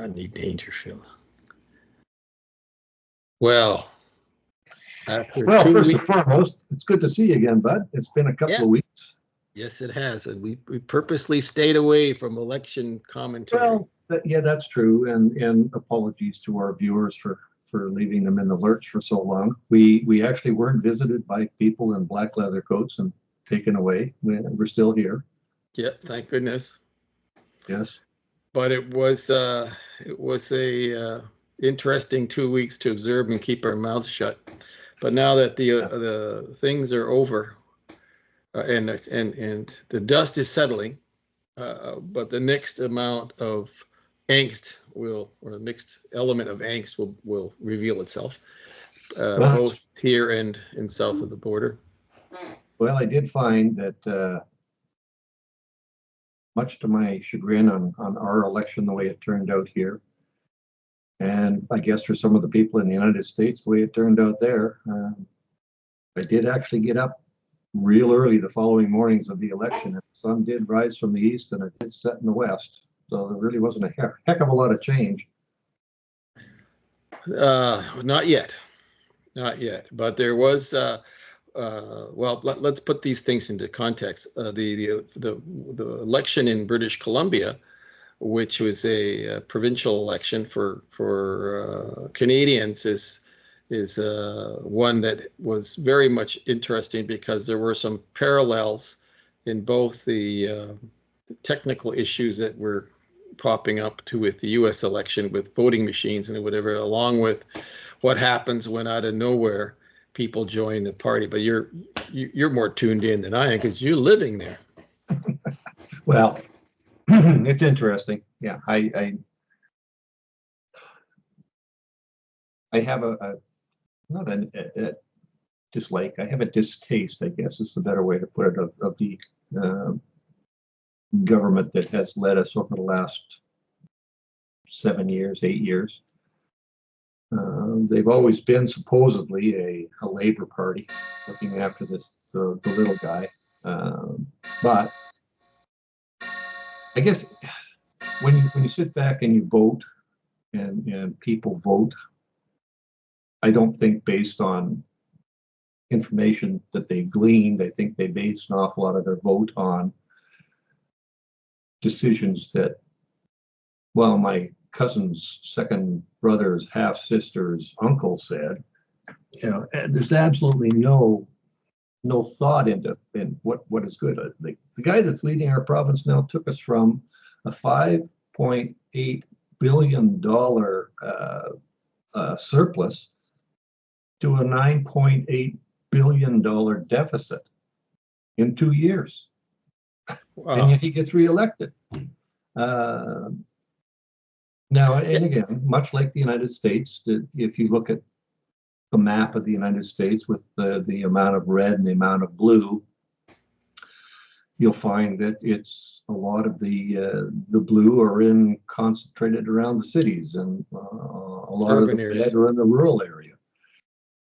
Rodney Dangerfield. Well, after Well, 2 first weeks, and foremost, it's good to see you again, Bud. It's been a couple of weeks. yes, it has, and we purposely stayed away from election commentary. Well, yeah, that's true, and apologies to our viewers for leaving them in the lurch for so long. We actually weren't visited by people in black leather coats and taken away. We're still here. Yep, thank goodness. Yes. But it was a interesting 2 weeks to observe and keep our mouths shut. But now that the things are over, and the dust is settling, but the next amount of angst or the next element of angst will reveal itself, both here and south of the border. Well, I did find that, much to my chagrin on our election, the way it turned out here, and I guess for some of the people in the United States, the way it turned out there, I did actually get up real early the following mornings of the election. And the sun did rise from the east and it did set in the west. So there really wasn't a heck of a lot of change. Not yet. But there was. Well, let's put these things into context. The election in British Columbia, which was a provincial election for Canadians, is one that was very much interesting because there were some parallels in both the technical issues that were popping up with the U.S. election with voting machines and whatever, along with what happens when out of nowhere people join the party. But you're more tuned in than I am because you're living there. Well, it's interesting. Yeah, I have not a dislike. I have a distaste, I guess is the better way to put it, of the government that has led us over the last 7 years, 8 years. They've always been supposedly a Labor Party looking after the little guy. But I guess when you sit back and you vote and people vote, I don't think based on information that they gleaned. I think they based an awful lot of their vote on decisions that, well, my cousin's second brother's half sister's uncle said. And there's absolutely no thought in what is good. The guy that's leading our province now took us from a $5.8 billion surplus to a $9.8 billion deficit in 2 years. Wow. And yet he gets reelected. Now, and again, much like the United States, if you look at the map of the United States with the amount of red and the amount of blue, you'll find that it's a lot of the blue are concentrated around the cities, and a lot of the red are in the rural area.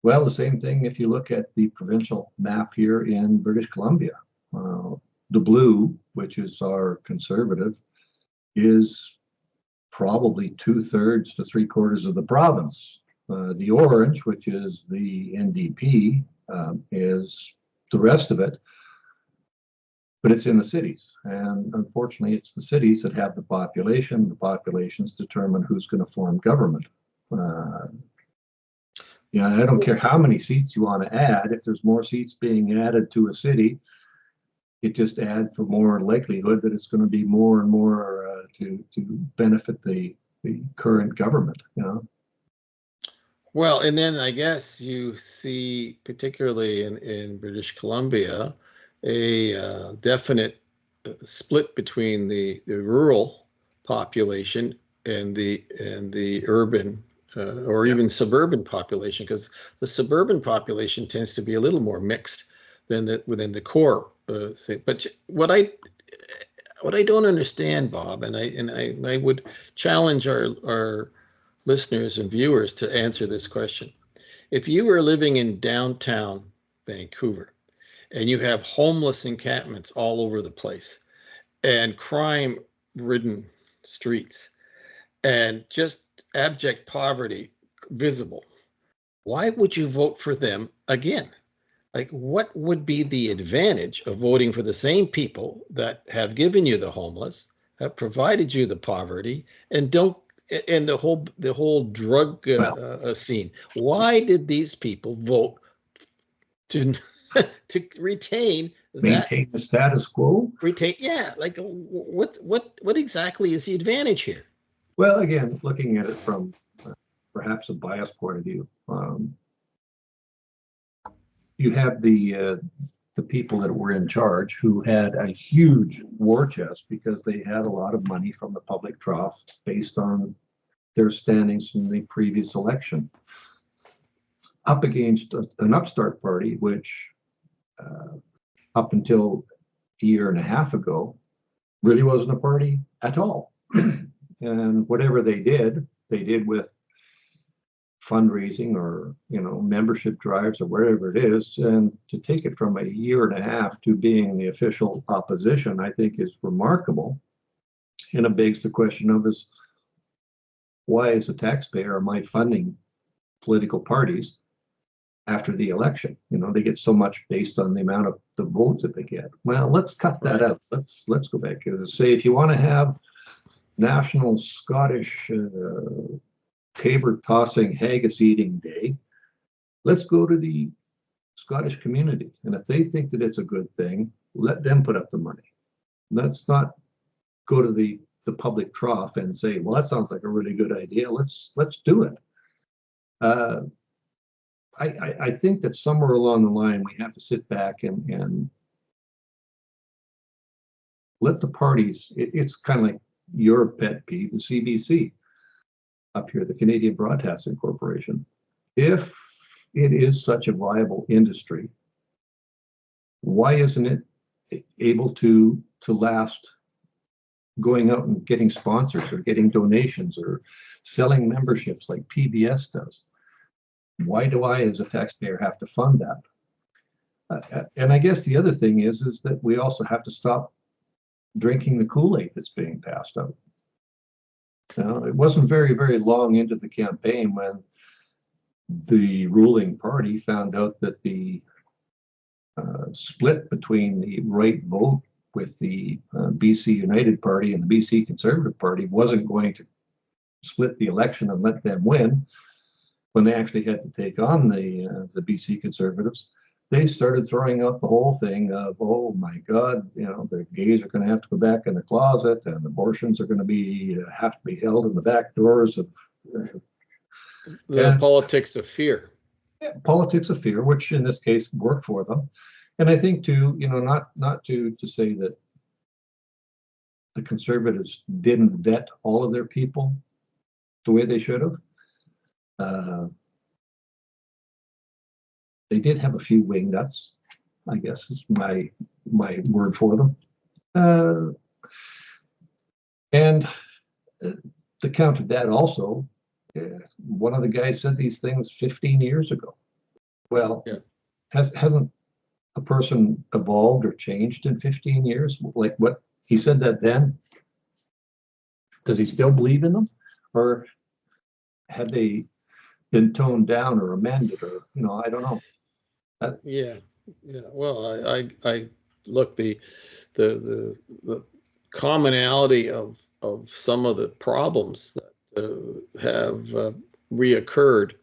Well, the same thing if you look at the provincial map here in British Columbia. The blue, which is our conservative, is probably 2/3 to 3/4 of the province. The orange, which is the NDP, is the rest of it, but it's in the cities. And unfortunately, it's the cities that have the population. The populations determine who's going to form government. I don't care how many seats you want to add. If there's more seats being added to a city, it just adds to more likelihood that it's going to be more and more to benefit the current government. Well, and then I guess you see, particularly in British Columbia, a definite split between the rural population and the urban or even suburban population, because the suburban population tends to be a little more mixed than within the core thing. But what I don't understand, Bob, and I would challenge our listeners and viewers to answer this question. If you were living in downtown Vancouver and you have homeless encampments all over the place and crime-ridden streets, and just abject poverty visible, why would you vote for them again? Like, what would be the advantage of voting for the same people that have given you the homeless, have provided you the poverty, and don't and the whole drug scene? Why did these people vote to to Maintain the status quo. retain? Yeah, like what exactly is the advantage here? Well, again, looking at it from perhaps a biased point of view, you have the people that were in charge who had a huge war chest because they had a lot of money from the public trough based on their standings from the previous election, up against an upstart party, which up until a year and a half ago really wasn't a party at all. And whatever they did with fundraising or membership drives or wherever it is, and to take it from a year and a half to being the official opposition, I think is remarkable. And it begs the question of is, why as a taxpayer am I funding political parties after the election? They get so much based on the amount of the votes that they get. Well, let's cut that out. Let's go back and say, if you want to have National Scottish caber tossing haggis eating day, let's go to the Scottish community, and if they think that it's a good thing, let them put up the money. Let's not go to the public trough and say, well, that sounds like a really good idea, let's do it. I think that somewhere along the line we have to sit back and let the parties, it's kind of like your pet peeve, the CBC up here, the Canadian Broadcasting Corporation. If it is such a viable industry, why isn't it able to last going out and getting sponsors or getting donations or selling memberships like PBS does? Why do I, as a taxpayer, have to fund that? And I guess the other thing is that we also have to stop drinking the Kool-Aid that's being passed out. It wasn't very, very long into the campaign when the ruling party found out that the split between the right vote with the BC United Party and the BC Conservative Party wasn't going to split the election and let them win. When they actually had to take on the BC Conservatives, they started throwing out the whole thing of, oh my God, the gays are going to have to go back in the closet, and abortions are going to have to be held in the back doors of the politics of fear. Yeah, politics of fear, which in this case worked for them. And I think too, not to say that the Conservatives didn't vet all of their people the way they should have. They did have a few wingnuts, I guess is my word for them. And to counter that also, one of the guys said these things 15 years ago. Well, yeah. Hasn't a person evolved or changed in 15 years? Like what he said that then? Does he still believe in them? Or had they been toned down or amended, or I don't know. Yeah. Well, I look, the commonality of some of the problems that have reoccurred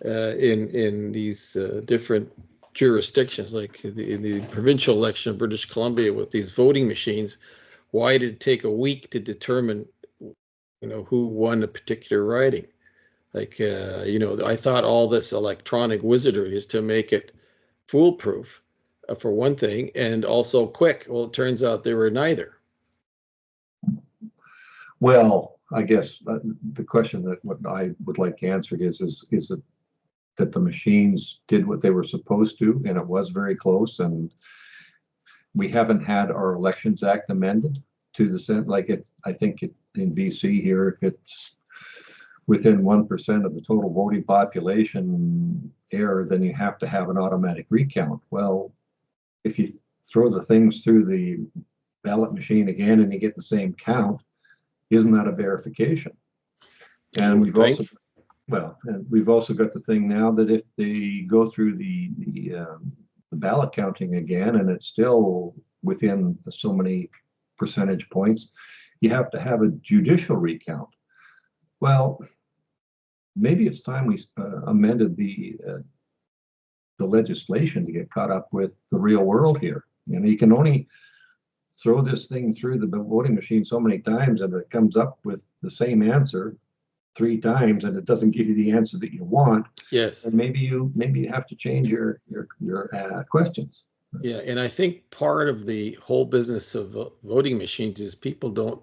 in these different jurisdictions, like in the provincial election of British Columbia with these voting machines. Why did it take a week to determine, who won a particular riding? Like, I thought all this electronic wizardry is to make it foolproof, for one thing, and also quick. Well, it turns out they were neither. Well, I guess the question that what I would like answered is it that the machines did what they were supposed to, and it was very close, and we haven't had our Elections Act amended to the sense, like I think in BC here, if it's within 1% of the total voting population error, then you have to have an automatic recount. Well, if you throw the things through the ballot machine again and you get the same count, isn't that a verification? And would think. we've also got the thing now that if they go through the ballot counting again and it's still within so many percentage points, you have to have a judicial recount. Well, maybe it's time we amended the legislation to get caught up with the real world here. You know, you can only throw this thing through the voting machine so many times, and it comes up with the same answer 3 times, and it doesn't give you the answer that you want. Yes. And maybe you have to change your questions. Yeah, and I think part of the whole business of voting machines is people don't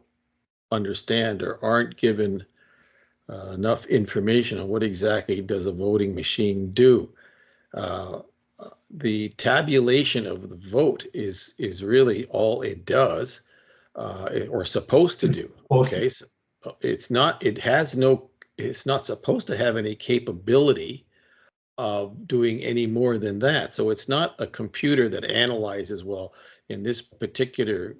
understand or aren't given enough information on what exactly does a voting machine do. Uh, the tabulation of the vote is really all it does, or supposed to do. Okay, so it's not. It has no. It's not supposed to have any capability of doing any more than that. So it's not a computer that analyzes, well, in this particular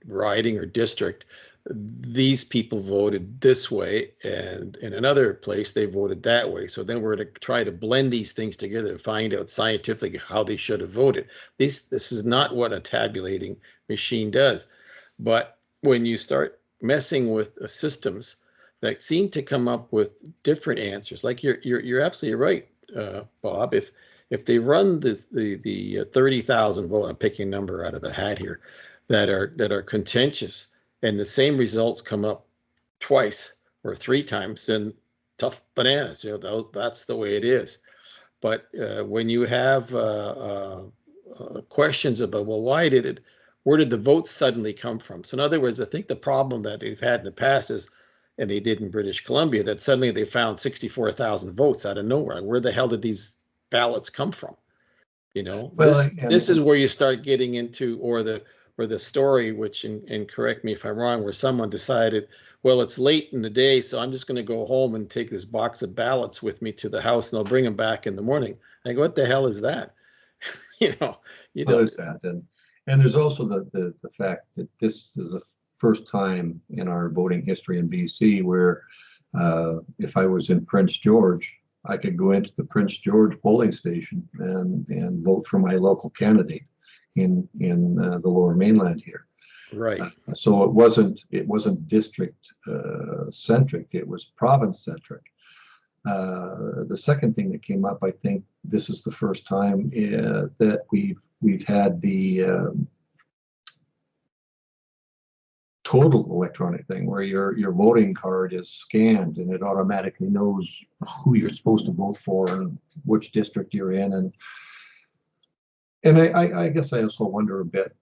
riding or district, these people voted this way, and in another place they voted that way. So then we're going to try to blend these things together and find out scientifically how they should have voted. This is not what a tabulating machine does. But when you start messing with systems that seem to come up with different answers, like you're absolutely right, Bob. If they run the 30,000 vote, I'm picking a number out of the hat here, that are contentious, and the same results come up twice or 3 times, then tough bananas. You know, that's the way it is. But when you have questions about, well, where did the votes suddenly come from? So in other words, I think the problem that they've had in the past is, and they did in British Columbia, that suddenly they found 64,000 votes out of nowhere. Where the hell did these ballots come from? You know, this is where you start getting into, or the story, which, and correct me if I'm wrong, where someone decided, well, it's late in the day, so I'm just going to go home and take this box of ballots with me to the house, and I'll bring them back in the morning. I go, what the hell is that? You know, there's that, and there's also the fact that this is the first time in our voting history in BC where if I was in Prince George, I could go into the Prince George polling station and vote for my local candidate in the Lower Mainland here. Right. So it wasn't district centric; it was province centric. The second thing that came up, I think this is the first time that we've had the total electronic thing where your voting card is scanned and it automatically knows who you're supposed to vote for and which district you're in. And I guess I also wonder a bit,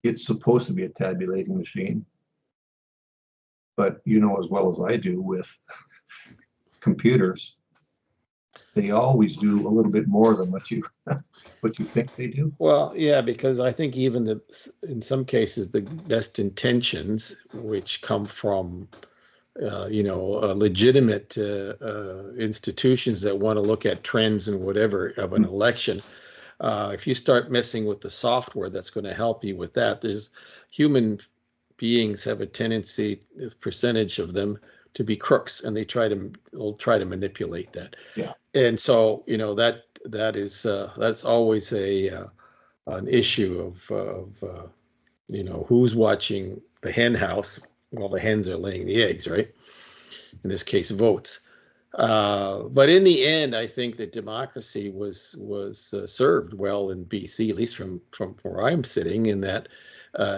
it's supposed to be a tabulating machine, but you know as well as I do with computers, they always do a little bit more than what you think they do. Well, yeah, because I think even in some cases, the best intentions, which come from legitimate institutions that want to look at trends and whatever of an election, if you start messing with the software that's going to help you with that, there's human beings have a tendency, a percentage of them, to be crooks, and will try to manipulate that. Yeah. And so, you know, that's always an issue of who's watching the hen house while the hens are laying the eggs, right? In this case, votes. But in the end, I think that democracy was served well in BC, at least from where I'm sitting, in that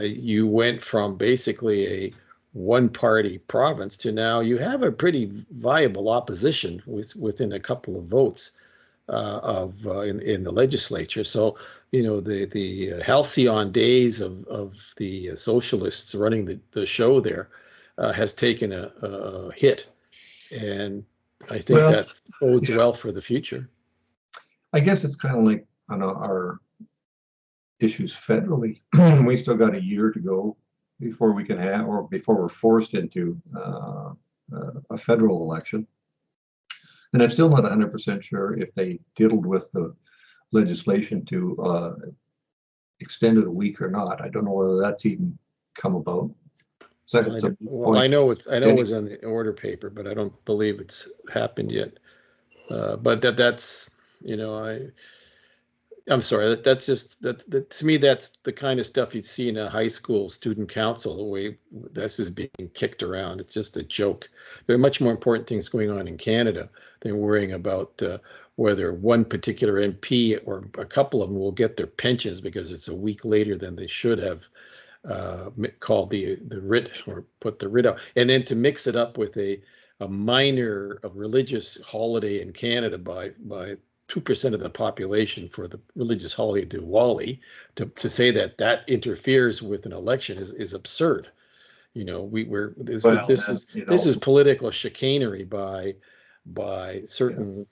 you went from basically a one-party province to now you have a pretty viable opposition within a couple of votes in the legislature. So, you know, the halcyon days of the socialists running the show there has taken a hit, and I think that bodes well for the future. I guess it's kind of like on our issues federally. We still got a year to go before we can have, or before we're forced into a federal election. And I'm still not 100% sure if they diddled with the legislation to extend it a week or not. I don't know whether that's even come about. It's a moot Well, point. I know it was on the order paper, but I don't believe it's happened yet. But that's, you know, I'm sorry. That's just that to me. That's the kind of stuff you'd see in a high school student council. The way this is being kicked around, it's just a joke. There are much more important things going on in Canada than worrying about whether one particular MP or a couple of them will get their pensions because it's a week later than they should have called the writ or put the writ out, and then to mix it up with a minor a religious holiday in Canada by 2% of the population for the religious holiday Diwali, to say that that interferes with an election is absurd. You know, we're Well, this is political chicanery by certain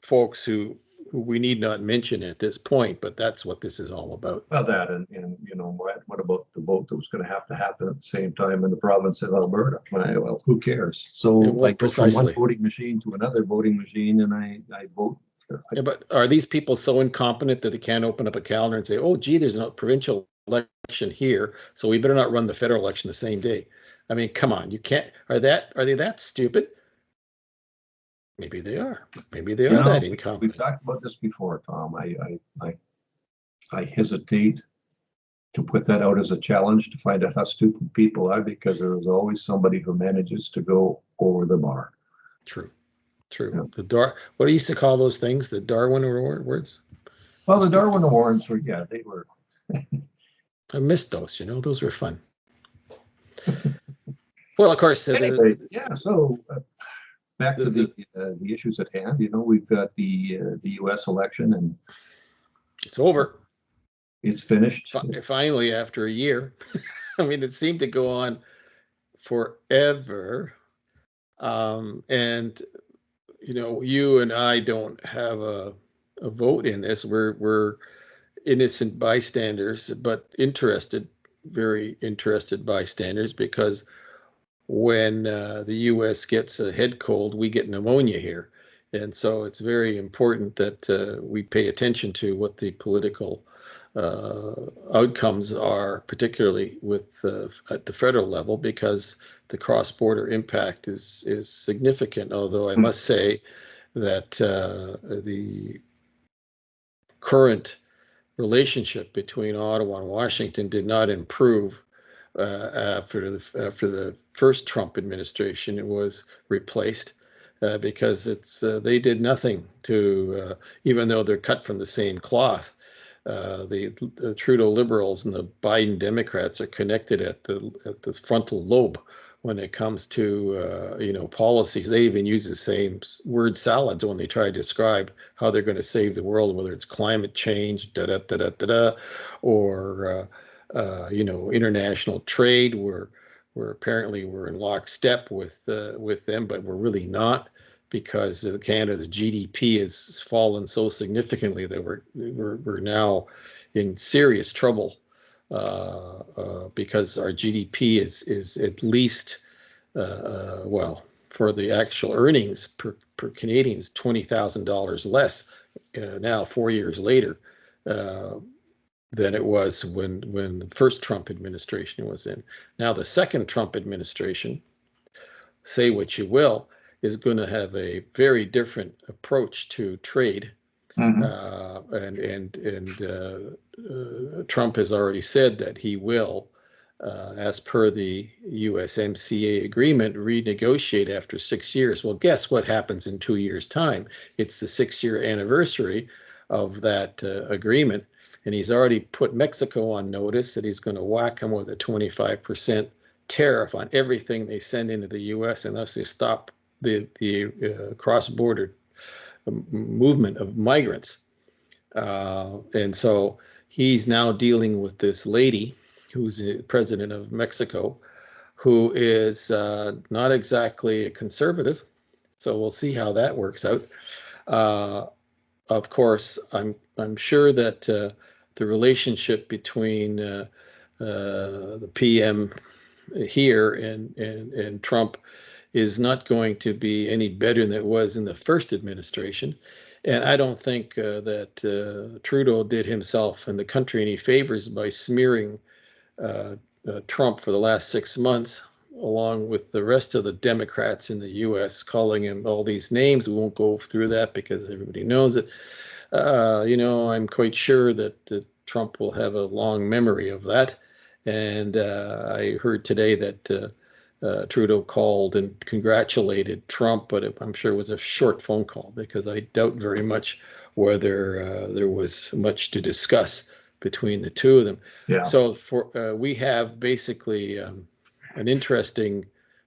folks who we need not mention at this point, but that's what this is all about. well, that and what about the vote that was going to happen at the same time in the province of Alberta? Well, who cares? So Yeah, well, I go from one precisely. voting machine to another voting machine, and I vote. Yeah, but are these people so incompetent that they can't open up a calendar and say, "Oh, gee, there's a provincial election here, so we better not run the federal election the same day"? I mean, come on, you can't. Are they that stupid? Maybe they are. Maybe they are that We've incompetent. talked about this before, Tom. I hesitate to put that out as a challenge to find out how stupid people are, because there is always somebody who manages to go over the bar. True. True. Yeah. What do you used to call those things? The Darwin words? Well, the Darwin Awards were, yeah, they were. I missed those, those were fun. Well, of course, Anyway, yeah. So back to the issues at hand. We've got the U.S. election, and it's over. It's finished. Finally, after a year. I mean, it seemed to go on forever. And you and I don't have a vote in this. We're innocent bystanders, but very interested bystanders, because when the U.S. gets a head cold, we get pneumonia here. And so it's very important that we pay attention to what the political outcomes are, particularly at the federal level, because the cross-border impact is significant. Although I must say that the current relationship between Ottawa and Washington did not improve after the first Trump administration. It was replaced because they did nothing to, even though they're cut from the same cloth. The Trudeau Liberals and the Biden Democrats are connected at the frontal lobe when it comes to policies. They even use the same word salads when they try to describe how they're going to save the world, whether it's climate change, or international trade. We're apparently we're in lockstep with them, but we're really not, because Canada's GDP has fallen so significantly that we're now in serious trouble because our GDP is at least well, for the actual earnings per Canadian is $20,000 less now 4 years later than it was when the first Trump administration was in. Now the second Trump administration, say what you will, is going to have a very different approach to trade. And Trump has already said that he will, as per the USMCA agreement, renegotiate after 6 years. Well, guess what happens in 2 years' time? It's the 6-year anniversary of that agreement. And he's already put Mexico on notice that he's going to whack them with a 25% tariff on everything they send into the U.S. unless they stop the cross-border movement of migrants. And so he's now dealing with this lady who's the president of Mexico, who is not exactly a conservative. So we'll see how that works out. Of course, I'm sure that the relationship between the PM here and Trump is not going to be any better than it was in the first administration. And I don't think that Trudeau did himself and the country any favors by smearing Trump for the last 6 months, along with the rest of the Democrats in the U.S., calling him all these names. We won't go through that because everybody knows it. I'm quite sure that Trump will have a long memory of that. And I heard today that Trudeau called and congratulated Trump, but I'm sure it was a short phone call because I doubt very much whether there was much to discuss between the two of them. Yeah. So we have basically an interesting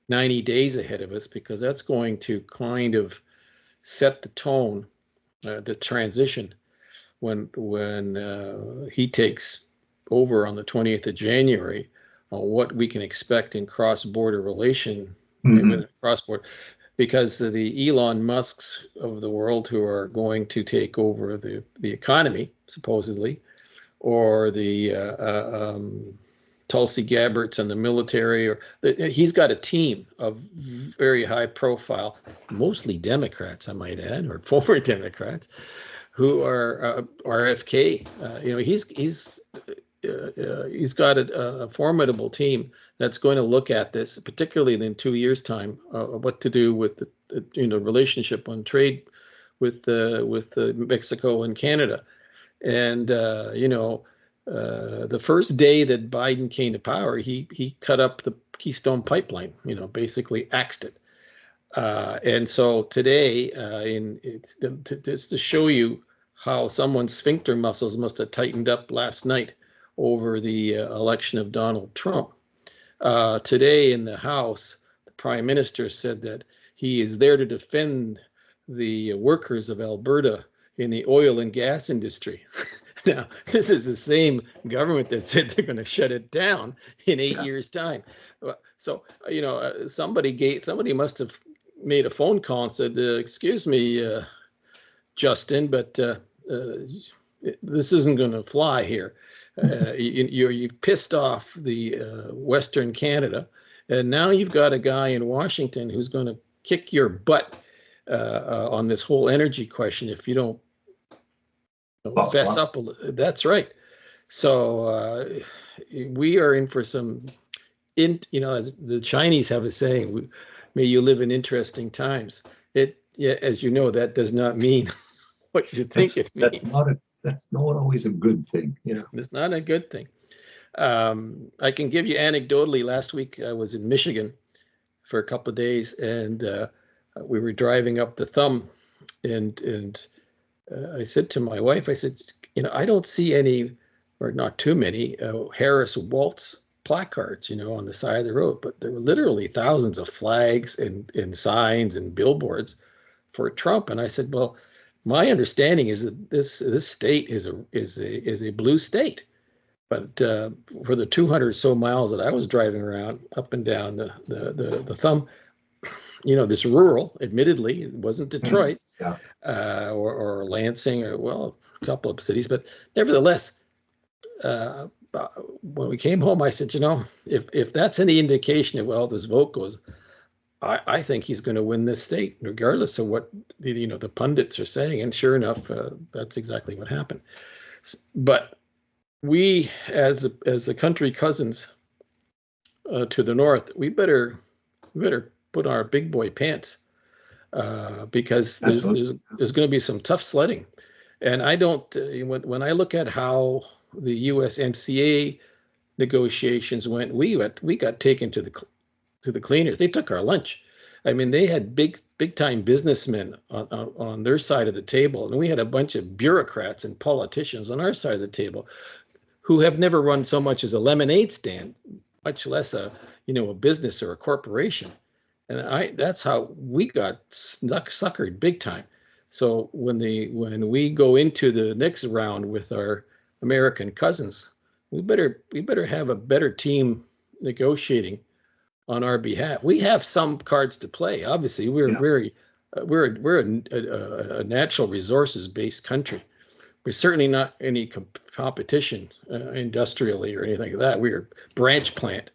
90 days ahead of us because that's going to kind of set the tone, the transition when he takes over on the 20th of January, on what we can expect in cross-border relation, cross-border, because the Elon Musks of the world who are going to take over the economy, supposedly, or the Tulsi Gabbards and the military, or he's got a team of very high profile, mostly Democrats, I might add, or former Democrats, who are RFK. He's got a formidable team that's going to look at this, particularly in 2 years' time, what to do with the relationship on trade with Mexico and Canada. And the first day that Biden came to power, he cut up the Keystone Pipeline, basically axed it. And so today, just to show you how someone's sphincter muscles must have tightened up last night over the election of Donald Trump. Today in the House, the Prime Minister said that he is there to defend the workers of Alberta in the oil and gas industry. Now, this is the same government that said they're going to shut it down in 8 years' time. So, somebody must have made a phone call and said, excuse me, Justin, but this isn't going to fly here. You've pissed off the Western Canada, and now you've got a guy in Washington who's going to kick your butt on this whole energy question if you don't fess up. That's right. So we are in for some, as the Chinese have a saying, may you live in interesting times. As you know, that does not mean what you think it means. That's not always a good thing. It's not a good thing. I can give you anecdotally, last week I was in Michigan for a couple of days, and we were driving up the Thumb, and I said to my wife, I said, I don't see any, or not too many, Harris Waltz placards, on the side of the road, but there were literally thousands of flags and signs and billboards for Trump. And I said, well, my understanding is that this state is a blue state, but for the 200 so miles that I was driving around up and down the Thumb, this rural, admittedly, it wasn't Detroit, or Lansing, or a couple of cities, but nevertheless, when we came home, I said, if that's any indication of how this vote goes, I think he's going to win this state, regardless of what the pundits are saying. And sure enough, that's exactly what happened. But we, as the country cousins to the north, we better put on our big boy pants because there's going to be some tough sledding. And I don't when I look at how the USMCA negotiations went, we got taken to the cleaners. They took our lunch. I mean, they had big time businessmen on their side of the table, and we had a bunch of bureaucrats and politicians on our side of the table who have never run so much as a lemonade stand, much less a business or a corporation. And that's how we got suckered big time. So when we go into the next round with our American cousins, we better have a better team negotiating on our behalf. We have some cards to play. Obviously, we're a natural resources based country. We're certainly not any competition industrially or anything like that. We're branch plant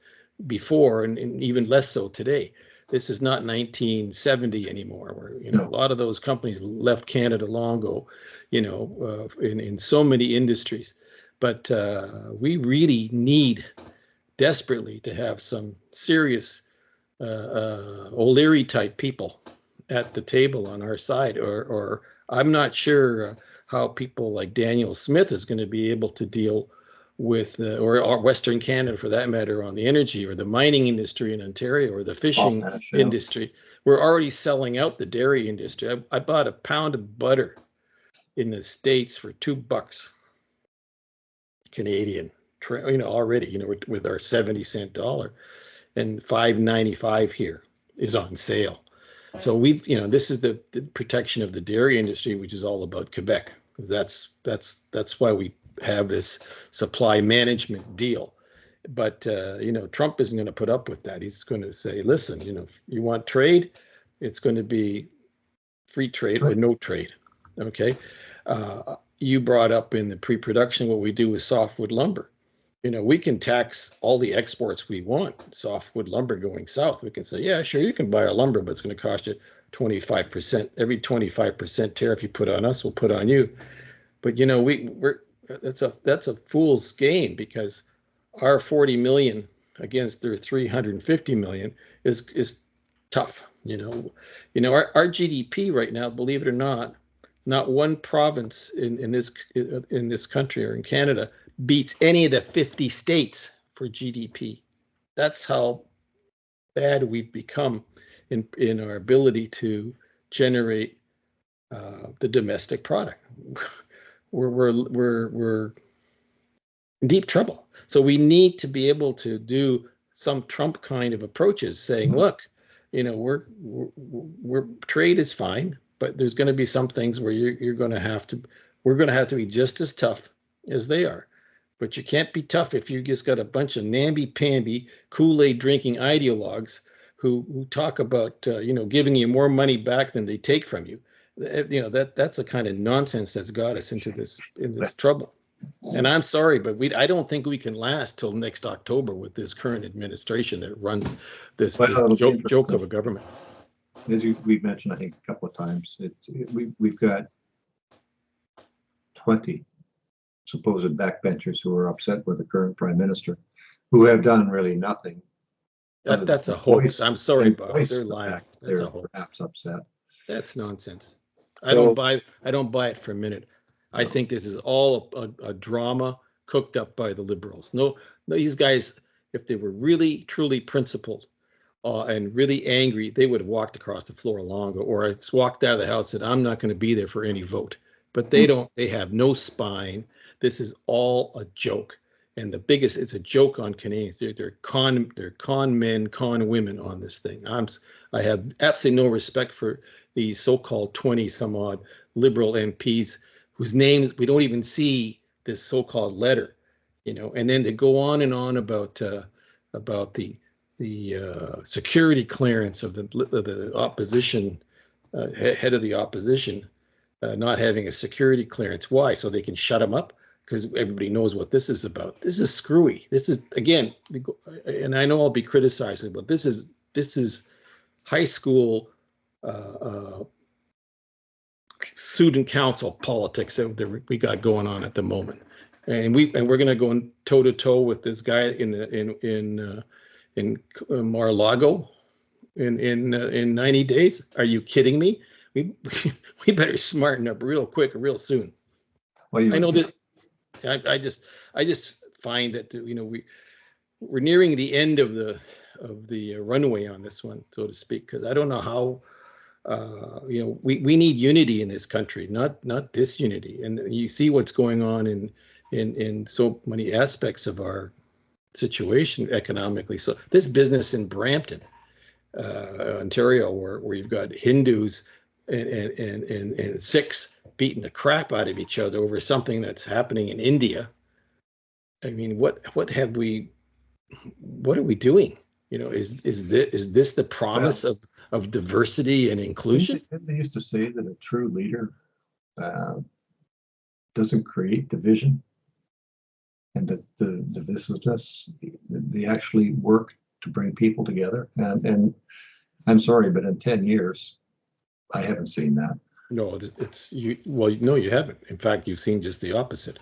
before, and even less so today. This is not 1970 anymore, where a lot of those companies left Canada long ago, in so many industries. But we really need desperately to have some serious O'Leary type people at the table on our side, or I'm not sure how people like Daniel Smith is going to be able to deal with, or Western Canada for that matter, on the energy or the mining industry in Ontario or the fishing industry. We're already selling out the dairy industry. I bought a pound of butter in the States for $2 Canadian, already, with our 70-cent dollar, and $5.95 here is on sale. So this is the protection of the dairy industry, which is all about Quebec. That's why we have this supply management deal. But Trump isn't going to put up with that. He's going to say, listen, if you want trade, it's going to be free trade or no trade. Okay. You brought up in the pre-production what we do with softwood lumber. We can tax all the exports we want, softwood lumber going south. We can say, yeah, sure, you can buy our lumber, but it's going to cost you 25%. Every 25% tariff you put on us, we'll put on you. But that's a fool's game, because our 40 million against their 350 million is tough. Our GDP right now, believe it or not one province in this country or in Canada beats any of the 50 states for GDP. That's how bad we've become in our ability to generate the domestic product. We're in deep trouble. So we need to be able to do some Trump kind of approaches, saying, look, we're trade is fine, but there's going to be some things where we're going to have to be just as tough as they are. But you can't be tough if you just got a bunch of namby-pamby Kool-Aid drinking ideologues who talk about giving you more money back than they take from you. That's the kind of nonsense that's got us into this trouble. And I'm sorry, but I don't think we can last till next October with this current administration that runs this joke of a government. As we've mentioned, I think a couple of times, we've got 20 supposed backbenchers who are upset with the current prime minister, who have done really nothing. That's a hoax. I'm sorry, Bob. They're lying. That's a hoax. Perhaps upset. That's nonsense. I don't buy it for a minute. I think this is all a drama cooked up by the Liberals. No, these guys, if they were really truly principled and really angry, they would have walked across the floor long ago, or it's walked out of the house and said, I'm not going to be there for any vote. But they don't. They have no spine. This is all a joke. And it's a joke on Canadians. They're con men, con women on this thing. I have absolutely no respect for these so-called 20 some odd Liberal MPs whose names we don't even see this so-called letter, and then to go on and on about the security clearance of the opposition, head of the opposition, not having a security clearance. Why? So they can shut him up? Because everybody knows what this is about. This is screwy. This is, again, and I know I'll be criticized, but this is high school student council politics that we got going on at the moment, and we're going to go toe to toe with this guy in Mar-a-Lago in 90 days. Are you kidding me? We better smarten up real quick, real soon. Well, I know that. I just find that we're nearing the end of the runway on this one, so to speak, because I don't know how. We need unity in this country, not disunity. And you see what's going on in so many aspects of our situation economically. So this business in Brampton, Ontario, where you've got Hindus and Sikhs beating the crap out of each other over something that's happening in India. I mean, what are we doing? Is this the promise of diversity and inclusion? They used to say that a true leader doesn't create division, and that the divisiveness, they actually work to bring people together. And I'm sorry, but in 10 years, I haven't seen that. No, it's you. Well, no, you haven't. In fact, you've seen just the opposite.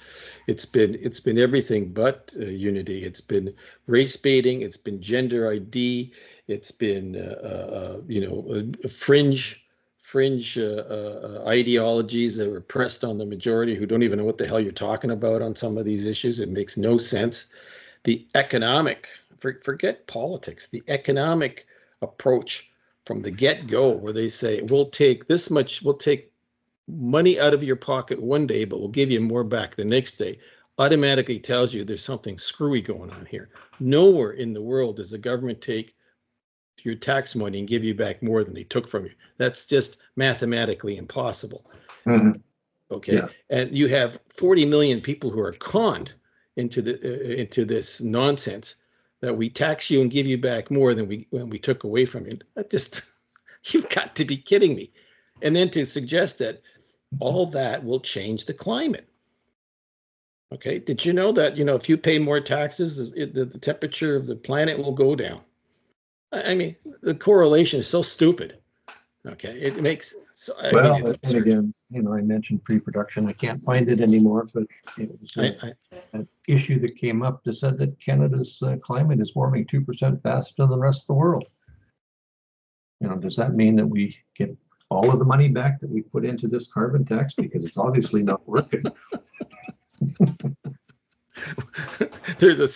It's been everything but unity. It's been race baiting. It's been gender ID. It's been fringe ideologies that were pressed on the majority who don't even know what the hell you're talking about on some of these issues. It makes no sense. The economic, forget politics. The economic approach from the get-go, where they say we'll take this much, we'll take money out of your pocket one day, but we'll give you more back the next day, automatically tells you there's something screwy going on here. Nowhere in the world does the government take your tax money and give you back more than they took from you. That's just mathematically impossible. Mhm. Okay, Yeah. and you have 40 million people who are conned into this nonsense that we tax you and give you back more than we took away from you. That just you've got to be kidding me. And then to suggest that all that will change the climate. Okay, did you know that if you pay more taxes, the temperature of the planet will go down? I mean, the correlation is so stupid. Okay, it makes so. I mean, it's Well, and absurd. again, I mentioned pre-production. I can't find it anymore, but it was I an issue that came up that said that Canada's climate is warming 2% faster than the rest of the world. Does that mean that we get all of the money back that we put into this carbon tax? Because it's obviously not working. there's a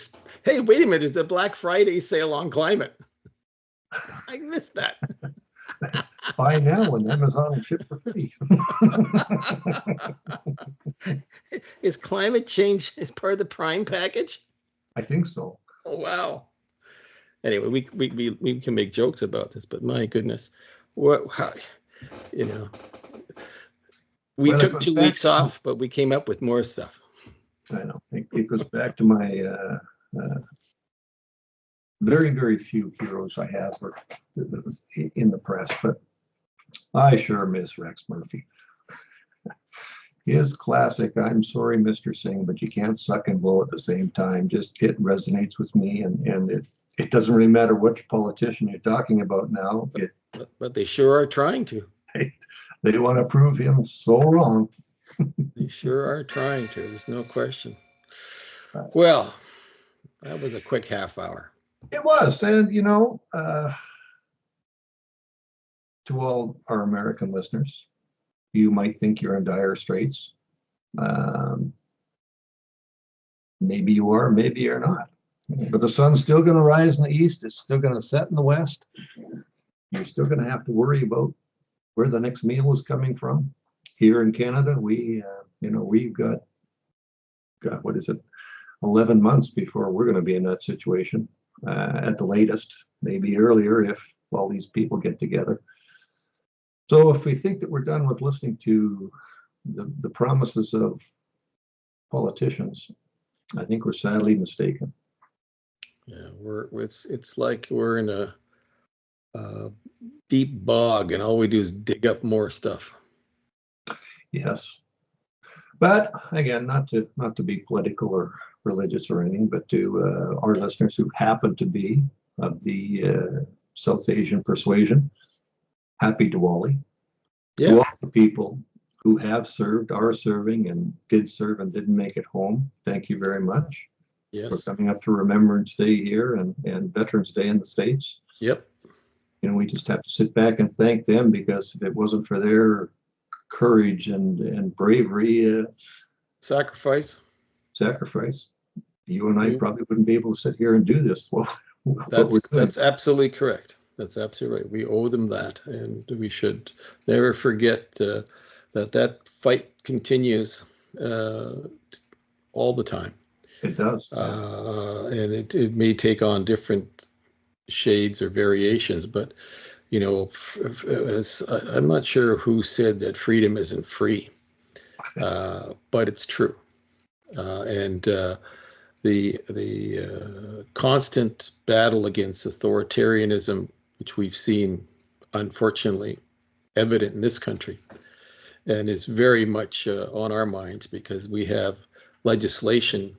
hey, wait a minute, there's the Black Friday sale on climate. I missed that. Buy now and Amazon will ship for free. Is climate change is part of the Prime package? I think so. Oh wow. Anyway, we can make jokes about this, but my goodness, how, you know, we Well, it took goes two back. weeks off, but we came up with more stuff. I know it goes back to my very, very few heroes I have in the press, but I sure miss Rex Murphy. His classic, I'm sorry, Mr. Singh, but you can't suck and blow at the same time. Just it resonates with me, and it doesn't really matter which politician you're talking about now. But they sure are trying to. They want to prove him so wrong. They sure are trying to. There's no question. Well, that was a quick half hour. It was, and to all our American listeners, you might think you're in dire straits. Maybe you are, maybe you're not. But the sun's still going to rise in the east. It's still going to set in the west. You're still going to have to worry about where the next meal is coming from. Here in Canada, we've got what is it, 11 months before we're going to be in that situation at the latest, maybe earlier if all these people get together. So if we think that we're done with listening to the promises of politicians, I think we're sadly mistaken. Yeah, it's like we're in a deep bog, and all we do is dig up more stuff. Yes, but again, not to be political or religious or anything, but to our listeners who happen to be of the South Asian persuasion, happy Diwali. Yeah. To all the people who have served, are serving, and did serve and didn't make it home, thank you very much. Yes. We're coming up to Remembrance Day here and Veterans Day in the States. Yep. We just have to sit back and thank them, because if it wasn't for their courage and bravery, sacrifice, you and I probably wouldn't be able to sit here and do this. Well, that's absolutely correct. That's absolutely right. We owe them that, and we should never forget that fight continues all the time. It does. And it may take on different shades or variations, but I'm not sure who said that freedom isn't free, but it's true. And the constant battle against authoritarianism, which we've seen, unfortunately, evident in this country, and is very much on our minds because we have legislation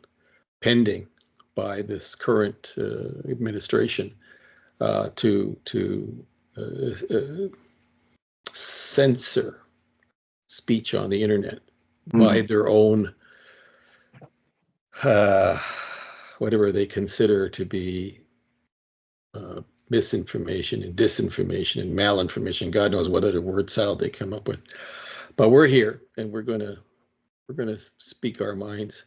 pending by this current administration to censor speech on the internet by their own whatever they consider to be misinformation and disinformation and malinformation. God knows what other word salad they come up with. But we're here, and we're gonna speak our minds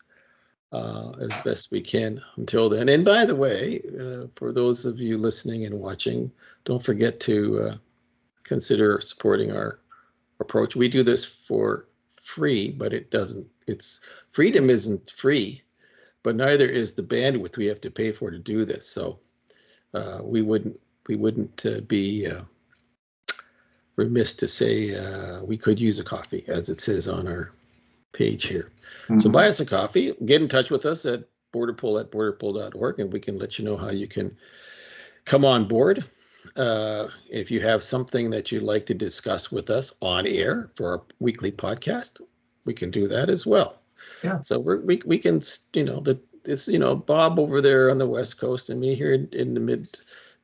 as best we can until then. And by the way, for those of you listening and watching, don't forget to consider supporting our approach. We do this for free, but freedom isn't free, but neither is the bandwidth we have to pay for to do this. So we wouldn't be remiss to say we could use a coffee, as it says on our page here. So buy us a coffee, get in touch with us at borderpol@borderpol.org, and we can let you know how you can come on board. If you have something that you'd like to discuss with us on air for our weekly podcast, we can do that as well. Yeah. So we can, it's Bob over there on the West Coast and me here in the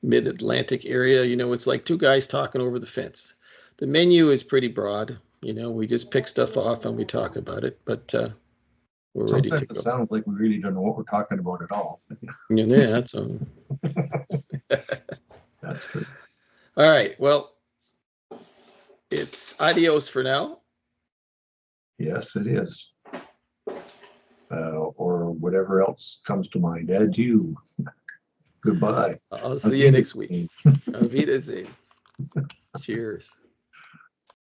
mid-Atlantic area. It's like two guys talking over the fence. The menu is pretty broad. We just pick stuff off and we talk about it, but we're ready to go. It sounds like we really don't know what we're talking about at all. Yeah, that's That's true. All right. Well, it's adios for now. Yes, it is. Or whatever else comes to mind. Adieu. Goodbye. I'll see you next week. Auf Wiedersehen. Cheers.